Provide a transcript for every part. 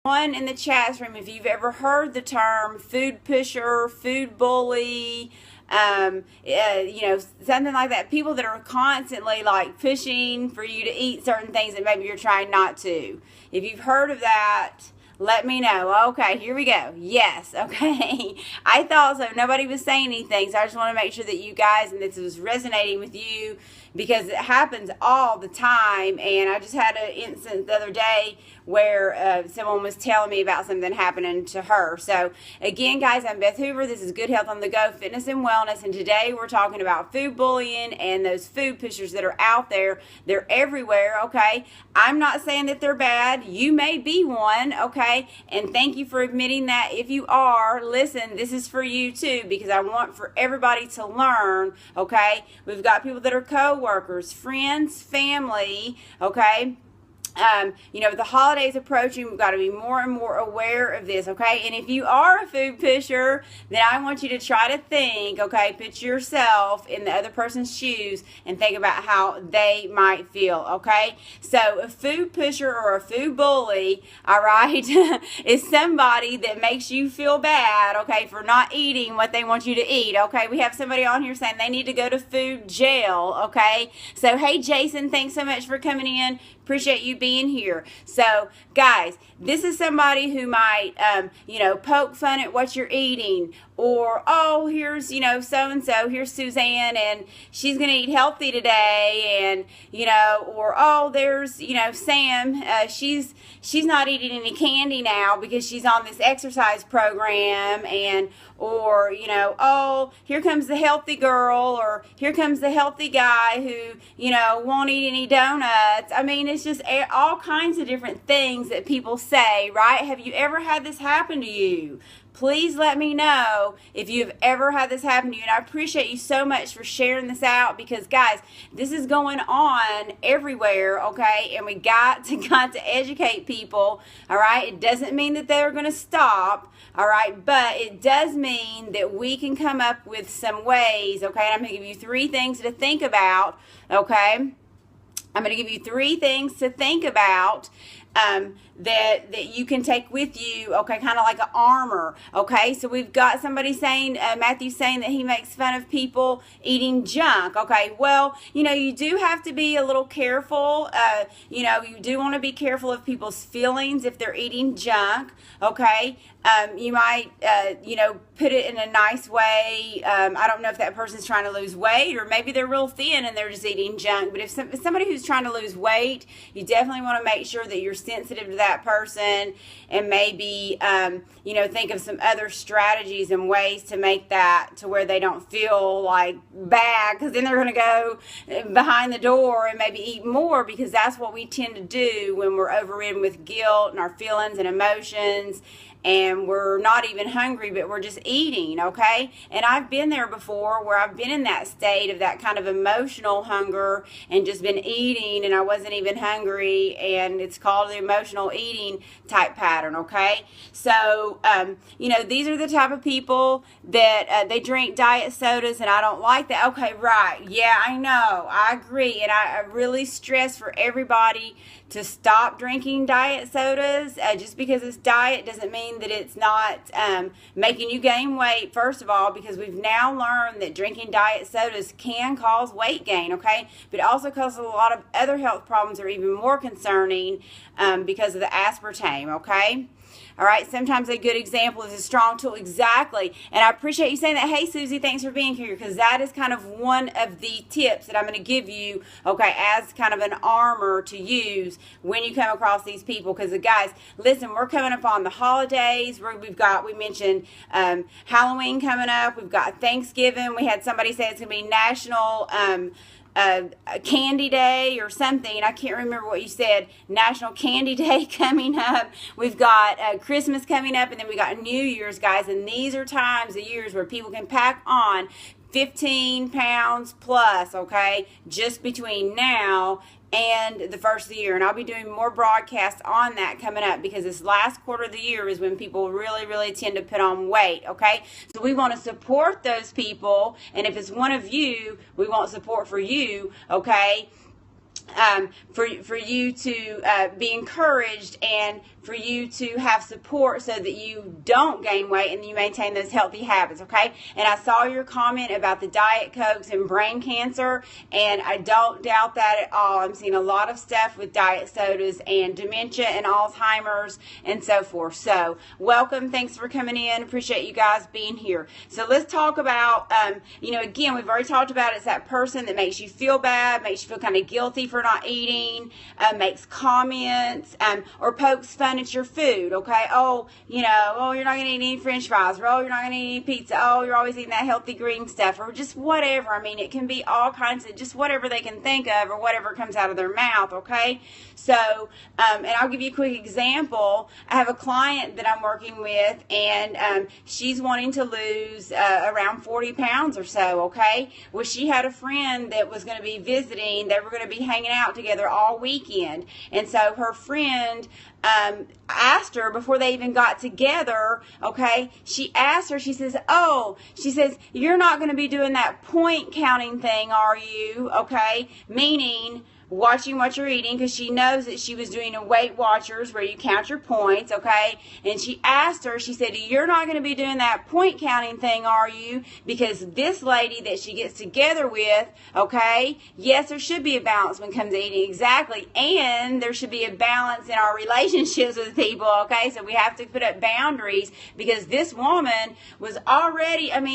One in the chat room, if you've ever heard the term food pusher, food bully, something like that. People that are constantly like pushing for you to eat certain things that maybe you're trying not to. If you've heard of that, let me know. Okay, here we go. Yes, okay. I thought so. Nobody was saying anything, so I just want to make sure that you guys, and this was resonating with you, because it happens all the time. And I just had an instance the other day where someone was telling me about something happening to her. So again, guys, I'm Beth Hoover. This is Good Health on the Go, Fitness and Wellness, and today we're talking about food bullying and those food pushers that are out there. They're everywhere, okay? I'm not saying that they're bad. You may be one, okay? And thank you for admitting that. If you are, listen, this is for you too, because I want for everybody to learn, okay? We've got people that are co-workers, friends, family, okay? With the holidays approaching, we've got to be more and more aware of this, okay? And if you are a food pusher, then I want you to try to think, okay, put yourself in the other person's shoes and think about how they might feel, okay? So a food pusher or a food bully, all right, is somebody that makes you feel bad, okay, for not eating what they want you to eat, okay? We have somebody on here saying they need to go to food jail, okay? So, hey, Jason, thanks so much for coming in. Appreciate you being here. So, guys, this is somebody who might, poke fun at what you're eating, or, oh, here's, so-and-so, here's Suzanne, and she's going to eat healthy today, and, or, oh, there's, Sam, she's not eating any candy now because she's on this exercise program, and, or, oh, here comes the healthy girl, or here comes the healthy guy who, won't eat any donuts. I mean, it's just all kinds of different things that people say, right? Have you ever had this happen to you? Please let me know if you've ever had this happen to you. And I appreciate you so much for sharing this out, because, guys, this is going on everywhere, okay? And we got to educate people, all right? It doesn't mean that they're going to stop, all right? But it does mean that we can come up with some ways, okay? And I'm going to give you 3 things to think about, okay? I'm going to give you 3 things to think about that you can take with you, okay, kind of like an armor, okay? So we've got somebody saying, Matthew saying that he makes fun of people eating junk, okay? Well, you do have to be a little careful. You do want to be careful of people's feelings if they're eating junk, okay? You might, put it in a nice way. I don't know if that person's trying to lose weight, or maybe they're real thin and they're just eating junk. But if somebody who's trying to lose weight, you definitely want to make sure that you're sensitive to that person, and maybe, think of some other strategies and ways to make that to where they don't feel like bad, because then they're going to go behind the door and maybe eat more, because that's what we tend to do when we're overridden with guilt and our feelings and emotions, and we're not even hungry, but we're just eating, okay? And I've been there before, where I've been in that state of that kind of emotional hunger and just been eating, and I wasn't even hungry, and it's called the emotional eating type pattern, okay? So, these are the type of people that they drink diet sodas, and I don't like that. Okay, right, yeah, I know, I agree, and I really stress for everybody to stop drinking diet sodas. Just because it's diet doesn't mean that it's not making you gain weight, first of all, because we've now learned that drinking diet sodas can cause weight gain, okay? But it also causes a lot of other health problems that are even more concerning because of the aspartame, okay? All right, sometimes a good example is a strong tool. Exactly. And I appreciate you saying that. Hey, Susie, thanks for being here, because that is kind of one of the tips that I'm going to give you, okay, as kind of an armor to use when you come across these people. Because, guys, listen, we're coming up on the holidays. We mentioned Halloween coming up. We've got Thanksgiving. We had somebody say it's going to be National Candy Day or something. I can't remember what you said. National Candy Day coming up. We've got Christmas coming up, and then we got New Year's, guys. And these are times of years where people can pack on 15 pounds plus, okay, just between now and the first of the year. And I'll be doing more broadcasts on that coming up, because this last quarter of the year is when people really, really tend to put on weight, okay? So we want to support those people, and if it's one of you, we want support for you, okay? For you to be encouraged and for you to have support so that you don't gain weight and you maintain those healthy habits, okay? And I saw your comment about the Diet Cokes and brain cancer, and I don't doubt that at all. I'm seeing a lot of stuff with diet sodas and dementia and Alzheimer's and so forth. So welcome. Thanks for coming in. Appreciate you guys being here. So let's talk about, again, we've already talked about it's that person that makes you feel bad, makes you feel kind of guilty for not eating, makes comments, or pokes fun at your food, okay? Oh, you're not going to eat any French fries, or oh, you're not going to eat any pizza, oh, you're always eating that healthy green stuff, or just whatever. I mean, it can be all kinds of just whatever they can think of or whatever comes out of their mouth, okay? So, and I'll give you a quick example. I have a client that I'm working with, and she's wanting to lose around 40 pounds or so, okay? Well, she had a friend that was going to be visiting. They were going to be hanging out together all weekend, and so her friend asked her before they even got together, okay, she asked her, she says, you're not going to be doing that point counting thing, are you? Okay, meaning watching what you're eating, because she knows that she was doing a Weight Watchers where you count your points, okay? And she asked her, she said, you're not going to be doing that point counting thing, are you? Because this lady that she gets together with, okay, yes, there should be a balance when it comes to eating, exactly, and there should be a balance in our relationships with people, okay? So we have to put up boundaries, because this woman was already, and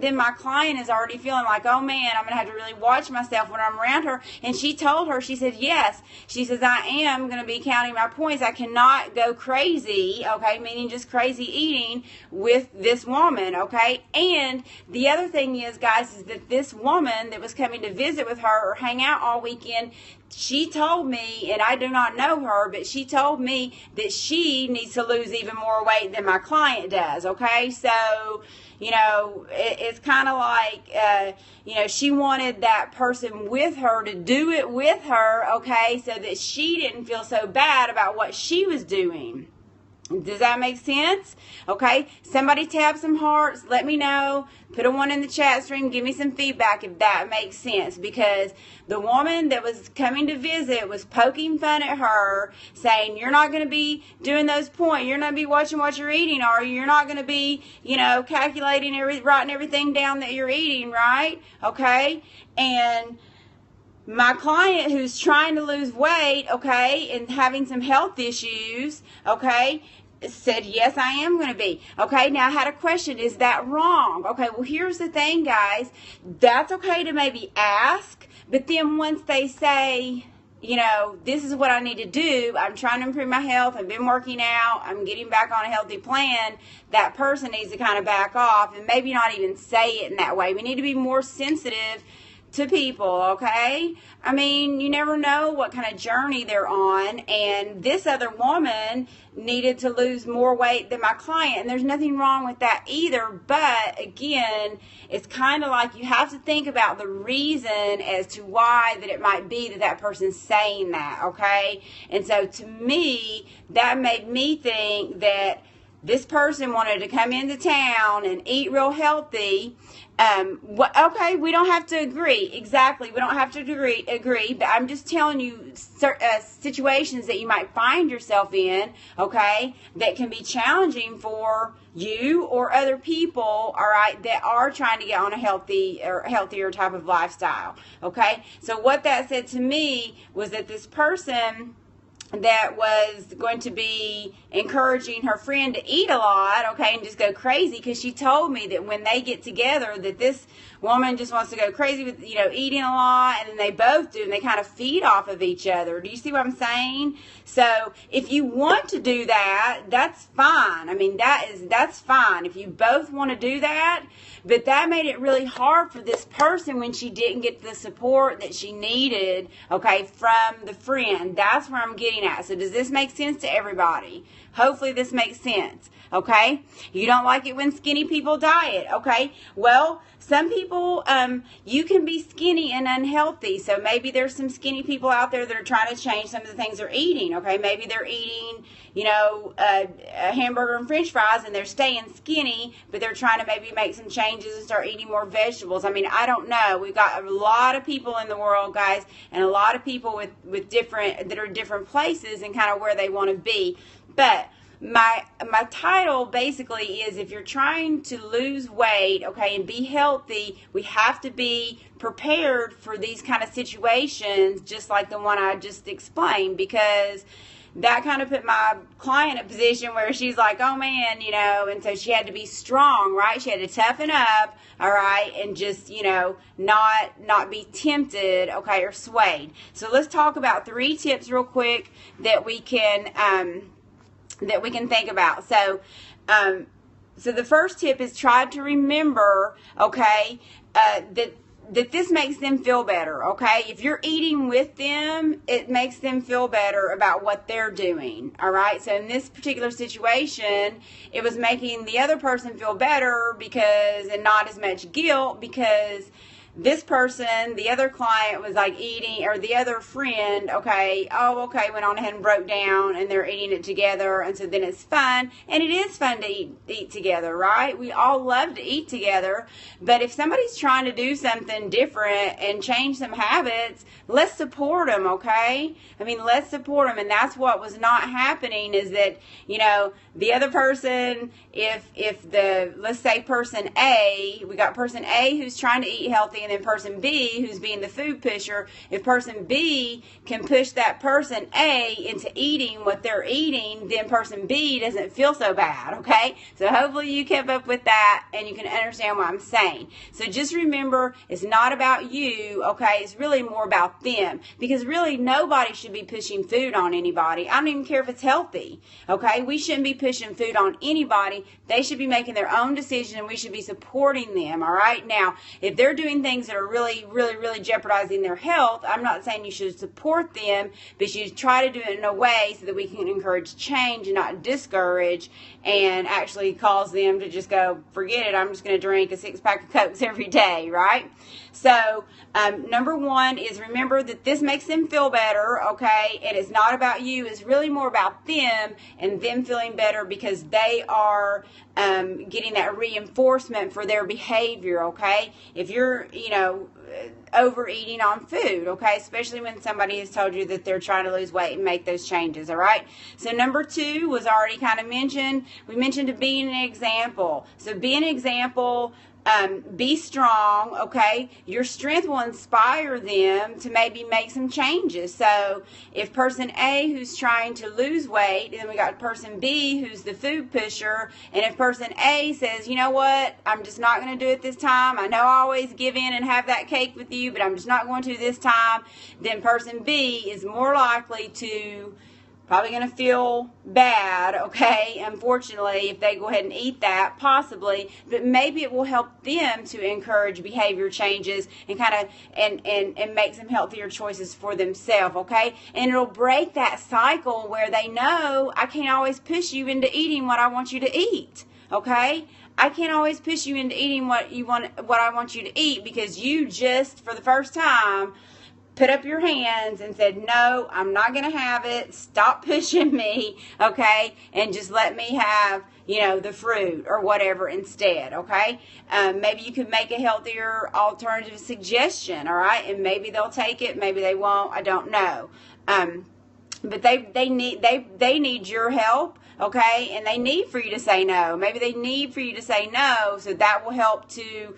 then my client is already feeling like, oh man, I'm going to have to really watch myself when I'm around her. And she told her, she said, yes. She says, I am going to be counting my points. I cannot go crazy, okay, meaning just crazy eating with this woman, okay? And the other thing is, guys, is that this woman that was coming to visit with her or hang out all weekend, she told me, and I do not know her, but she told me that she needs to lose even more weight than my client does, okay? So, it's kind of like, she wanted that person with her to do it with her, okay, so that she didn't feel so bad about what she was doing. Does that make sense? Okay, somebody tap some hearts, let me know, put a 1 in the chat stream, give me some feedback if that makes sense, because the woman that was coming to visit was poking fun at her, saying, you're not going to be doing those points, you're not going to be watching what you're eating, are you? You're not going to be, calculating, writing everything down that you're eating, right? Okay, and my client who's trying to lose weight, okay, and having some health issues, okay, said, yes, I am going to be. Okay, now I had a question. Is that wrong? Okay, well, here's the thing, guys. That's okay to maybe ask, but then once they say, this is what I need to do, I'm trying to improve my health, I've been working out, I'm getting back on a healthy plan, that person needs to kind of back off and maybe not even say it in that way. We need to be more sensitive to people, okay? You never know what kind of journey they're on, and this other woman needed to lose more weight than my client, and there's nothing wrong with that either, but again, it's kind of like you have to think about the reason as to why that it might be that person's saying that, okay? And so to me, that made me think that this person wanted to come into town and eat real healthy. Okay, we don't have to agree. Exactly, we don't have to agree, but I'm just telling you situations that you might find yourself in, okay, that can be challenging for you or other people, all right, that are trying to get on a healthy or healthier type of lifestyle, okay? So what that said to me was that this person that was going to be encouraging her friend to eat a lot, okay, and just go crazy, because she told me that when they get together that this woman just wants to go crazy with, eating a lot, and then they both do, and they kind of feed off of each other. Do you see what I'm saying? So if you want to do that, that's fine. That's fine if you both want to do that, but that made it really hard for this person when she didn't get the support that she needed, okay, from the friend. That's where I'm getting at. So does this make sense to everybody? Hopefully this makes sense, okay? You don't like it when skinny people diet, okay? Well, some people, you can be skinny and unhealthy. So maybe there's some skinny people out there that are trying to change some of the things they're eating, okay? Maybe they're eating, a hamburger and French fries and they're staying skinny, but they're trying to maybe make some changes and start eating more vegetables. I don't know. We've got a lot of people in the world, guys, and a lot of people with different, that are different places and kind of where they want to be. But my title basically is, if you're trying to lose weight, okay, and be healthy, we have to be prepared for these kind of situations, just like the one I just explained, because that kind of put my client in a position where she's like, oh man, you know, and so she had to be strong, right? She had to toughen up, all right, and just, you know, not be tempted, okay, or swayed. So let's talk about 3 tips real quick that we can think about. So the first tip is, try to remember, okay, that this makes them feel better, okay? If you're eating with them, it makes them feel better about what they're doing, all right? So in this particular situation, it was making the other person feel better because, and not as much guilt, because this person, the other client, was like eating, or the other friend, okay, went on ahead and broke down, and they're eating it together, and so then it's fun, and it is fun to eat together, right? We all love to eat together, but if somebody's trying to do something different and change some habits, let's support them, okay? I mean, let's support them, and that's what was not happening, is that, you know, the other person, let's say person A, we got person A who's trying to eat healthy, and then person B who's being the food pusher. If person B can push that person A into eating what they're eating, then person B doesn't feel so bad, okay? So hopefully you kept up with that and you can understand what I'm saying. So just remember, it's not about you, okay? It's really more about them, because really nobody should be pushing food on anybody. I don't even care if it's healthy, okay? We shouldn't be pushing food on anybody. They should be making their own decision, and we should be supporting them, all right? Now, if they're doing things that are really, really, really jeopardizing their health, I'm not saying you should support them, but you try to do it in a way so that we can encourage change and not discourage, and actually cause them to just go, forget it, I'm just going to drink a 6-pack of Cokes every day, right? So, number 1 is, remember that this makes them feel better, okay? And it's not about you. It's really more about them and them feeling better because they are getting that reinforcement for their behavior, okay? If you're, you know, overeating on food, okay? Especially when somebody has told you that they're trying to lose weight and make those changes, all right? So number 2 was already kind of mentioned. We mentioned being an example. So be an example. Be strong, okay? Your strength will inspire them to maybe make some changes. So if person A who's trying to lose weight, and then we got person B who's the food pusher, and if person A says, you know what, I'm just not going to do it this time. I know I always give in and have that cake with you, but I'm just not going to this time. Then person B is more likely to probably going to feel bad, okay, unfortunately, if they go ahead and eat that, possibly, but maybe it will help them to encourage behavior changes and kind of, and make some healthier choices for themselves, okay, and it'll break that cycle where they know, I can't always push you into eating what I want you to eat, okay? I can't always push you into eating what I want you to eat, because you just, for the first time, put up your hands and said, no, I'm not going to have it. Stop pushing me, okay? And just let me have, you know, the fruit or whatever instead, okay? Maybe you could make a healthier alternative suggestion, all right? And maybe they'll take it, maybe they won't, I don't know. But they need your help, okay? And they need for you to say no. Maybe they need for you to say no, so that will help to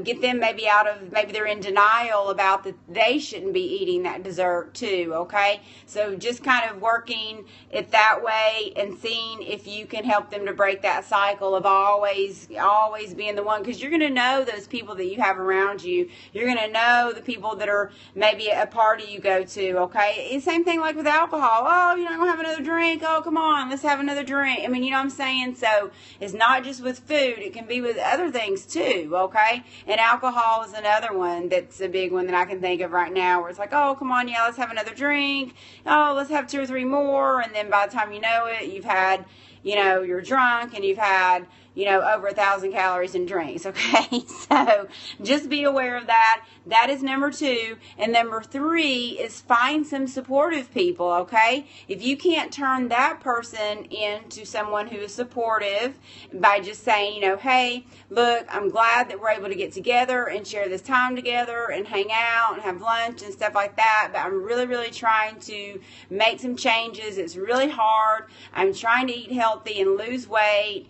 get them maybe out of, maybe they're in denial about that they shouldn't be eating that dessert too, okay? So just kind of working it that way and seeing if you can help them to break that cycle of always being the one, because you're going to know those people that you have around you. You're going to know the people that are maybe at a party you go to, okay? It's the same thing like with alcohol. Oh, you're not going to have another drink? Oh, come on, let's have another drink. I mean, you know what I'm saying? So it's not just with food. It can be with other things too, okay? And alcohol is another one that's a big one that I can think of right now, where it's like, oh, come on, yeah, let's have another drink. Oh, let's have 2 or 3 more. And then by the time you know it, you've had, you know, you're drunk and you've had, over 1,000 calories in drinks, okay? So just be aware of that. That is number 2. And number 3 is find some supportive people, okay? If you can't turn that person into someone who is supportive by just saying, hey, look, I'm glad that we're able to get together and share this time together and hang out and have lunch and stuff like that, but I'm really, really trying to make some changes. It's really hard. I'm trying to eat healthy and lose weight.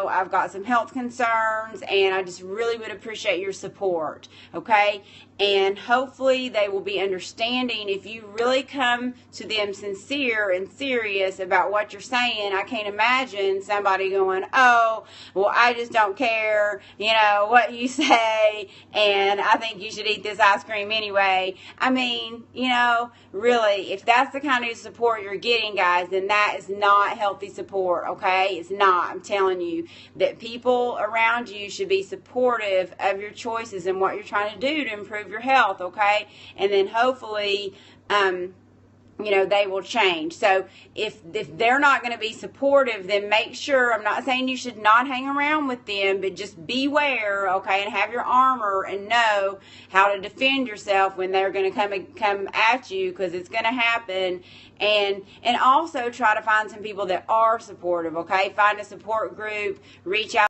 I've got some health concerns, and I just really would appreciate your support, okay? And hopefully they will be understanding if you really come to them sincere and serious about what you're saying. I can't imagine somebody going, oh, well, I just don't care, what you say, and I think you should eat this ice cream anyway. I mean, really, if that's the kind of support you're getting, guys, then that is not healthy support, okay? It's not. I'm telling you that people around you should be supportive of your choices and what you're trying to do to improve your health, okay? And then hopefully they will change. So if they're not going to be supportive, then make sure, I'm not saying you should not hang around with them, but just beware, okay, and have your armor and know how to defend yourself when they're going to come at you, because it's going to happen. And also try to find some people that are supportive, okay? Find a support group, reach out